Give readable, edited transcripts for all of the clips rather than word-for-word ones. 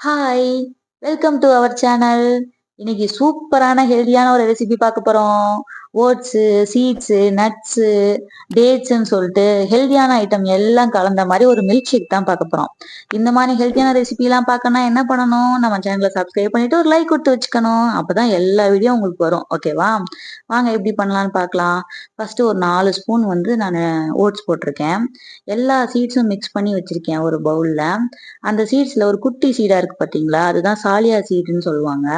Hi! Welcome to our channel. இன்னைக்கு சூப்பரான ஹெல்தியான ஒரு ரெசிபி பார்க்க போறோம். ஓட்ஸு, சீட்ஸு, நட்ஸு, டேட்ஸ்ன்னு சொல்லிட்டு ஹெல்தியான ஐட்டம் எல்லாம் கலந்த மாதிரி ஒரு மில்க் ஷேக் தான் பார்க்க போறோம். இந்த மாதிரி ஹெல்தியான ரெசிபிலாம் பார்க்கணும்னா என்ன பண்ணணும்? நம்ம சேனலை சப்ஸ்கிரைப் பண்ணிட்டு ஒரு லைக் கொடுத்து வச்சுக்கணும். அப்பதான் எல்லா வீடியோ உங்களுக்கு வரும். ஓகேவா? வாங்க எப்படி பண்ணலாம்னு பார்க்கலாம். ஃபர்ஸ்ட் ஒரு 4 ஸ்பூன் வந்து நான் ஓட்ஸ் போட்டிருக்கேன். எல்லா சீட்ஸும் மிக்ஸ் பண்ணி வச்சிருக்கேன் ஒரு பவுல்ல. அந்த சீட்ஸ்ல ஒரு குட்டி சீடா இருக்கு பாத்தீங்களா, அதுதான் சாலியா சீடுன்னு சொல்லுவாங்க.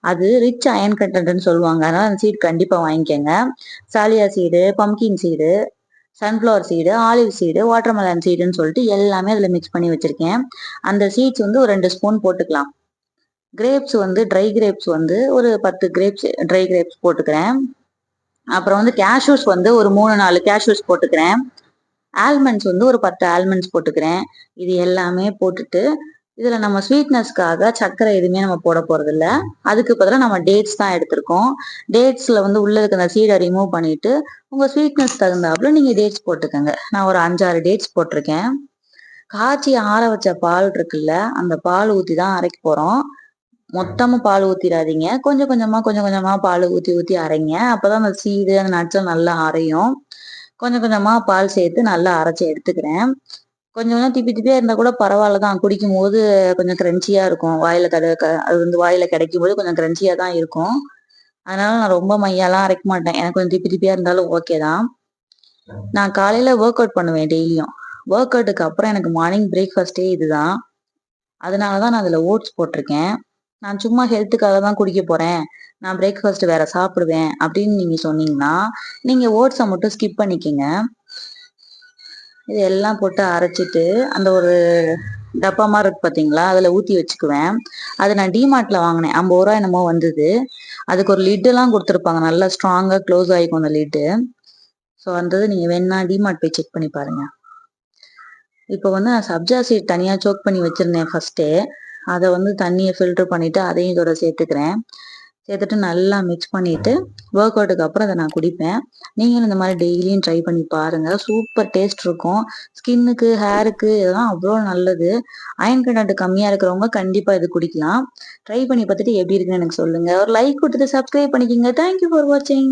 அது ரிச் அயன் கண்டென்ட்னு சொல்லுவாங்க. அதனால அந்த சீட் கண்டிப்பா வாங்கிக்கோங்க. சாலியா seed, pumpkin seed, sunflower seed, olive seed, watermelon சீடுன்னு சொல்லிட்டு எல்லாமே அதுல மிக்ஸ் பண்ணி வச்சிருக்கேன். அந்த சீட்ஸ் வந்து ஒரு 2 ஸ்பூன் போட்டுக்கலாம். கிரேப்ஸ் வந்து ட்ரை கிரேப்ஸ் வந்து ஒரு 10 கிரேப்ஸ் ட்ரை கிரேப்ஸ் போட்டுக்கிறேன். அப்புறம் வந்து கேஷ்யூஸ் வந்து ஒரு 3-4 கேஷ்யூஸ் போட்டுக்கிறேன். ஆல்மண்ட்ஸ் வந்து ஒரு 10 ஆல்மண்ட்ஸ் போட்டுக்கிறேன். இது எல்லாமே போட்டுட்டு இதுல நம்ம ஸ்வீட்னஸ்க்காக சர்க்கரை எதுவுமே நம்ம போட போறது இல்ல. அதுக்கு பதிலாக நம்ம டேட்ஸ் தான் எடுத்திருக்கோம். டேட்ஸ்ல வந்து உள்ள இருக்க அந்த சீடை ரிமூவ் பண்ணிட்டு உங்க ஸ்வீட்னஸ் தகுந்தாப்புல நீங்க டேட்ஸ் போட்டுக்கோங்க. நான் ஒரு 5-6 டேட்ஸ் போட்டிருக்கேன். காய்ச்சி ஆற வச்ச பால் இருக்குல்ல, அந்த பால் ஊத்தி தான் அரைக்க போறோம். மொத்தமா பால் ஊத்திடாதீங்க. கொஞ்சம் கொஞ்சமா பால் ஊத்தி ஊத்தி அரைங்க. அப்பதான் அந்த சீடு அந்த நட்ஸ் நல்லா அரையும். கொஞ்சம் கொஞ்சமா பால் சேர்த்து நல்லா அரைச்சி எடுத்துக்கிறேன். கொஞ்சம் கொஞ்சம் திப்பி திப்பியா இருந்தா கூட பரவாயில்ல தான். குடிக்கும் போது கொஞ்சம் கிரன்ச்சியா இருக்கும். அது வந்து வாயில கிடைக்கும் போது கொஞ்சம் கிரன்ச்சியா தான் இருக்கும். அதனால நான் ரொம்ப மையாலாம் அரைக்க மாட்டேன். எனக்கு கொஞ்சம் திப்பி திப்பியா இருந்தாலும் ஓகே தான். நான் காலையில ஒர்க் அவுட் பண்ணுவேன் டெய்லியும். ஒர்க் அவுட்டுக்கு அப்புறம் எனக்கு மார்னிங் பிரேக்ஃபாஸ்டே இதுதான். அதனாலதான் நான் அதுல ஓட்ஸ் போட்டிருக்கேன். நான் சும்மா ஹெல்த்துக்காக தான் குடிக்க போறேன். நான் பிரேக்ஃபாஸ்ட் வேற சாப்பிடுவேன் அப்படின்னு நீங்க சொன்னீங்கன்னா, நீங்க ஓட்ஸை மட்டும் ஸ்கிப் பண்ணிக்கங்க. இது எல்லாம் போட்டு அரைச்சிட்டு அந்த ஒரு டப்பா மாதிரி இருக்கு பாத்தீங்களா, அதுல ஊத்தி வச்சுக்குவேன். அது நான் டிமார்ட்ல வாங்கினேன். 50 ரூபா என்னமோ வந்தது. அதுக்கு ஒரு லிட் எல்லாம் கொடுத்துருப்பாங்க. நல்லா ஸ்ட்ராங்கா க்ளோஸ் ஆயிக்கும் அந்த லிட்டு. ஸோ வந்தது நீங்க வேணா டிமார்ட் போய் செக் பண்ணி பாருங்க. இப்போ வந்து நான் சப்ஜா சீட் தனியா சோக் பண்ணி வச்சிருந்தேன் ஃபர்ஸ்டே. அதை வந்து தண்ணியை ஃபில்டர் பண்ணிட்டு அதையும் இதோட சேர்த்துக்கிறேன். சேர்த்துட்டு நல்லா மிக்ஸ் பண்ணிட்டு ஒர்க் அவுட்டுக்கு அப்புறம் அதை நான் குடிப்பேன். நீங்களும் இந்த மாதிரி டெய்லியும் ட்ரை பண்ணி பாருங்க. சூப்பர் டேஸ்ட் இருக்கும். ஸ்கின்னுக்கு, ஹேருக்கு இதெல்லாம் அவ்வளோ நல்லது. அயன் கண்டென்ட் கம்மியா இருக்கிறவங்க கண்டிப்பா இது குடிக்கலாம். ட்ரை பண்ணி பார்த்துட்டு எப்படி இருக்குன்னு எனக்கு சொல்லுங்க. ஒரு லைக் கொடுத்துட்டு சப்ஸ்கிரைப் பண்ணிக்கோங்க. தேங்க்யூ ஃபார் வாட்சிங்.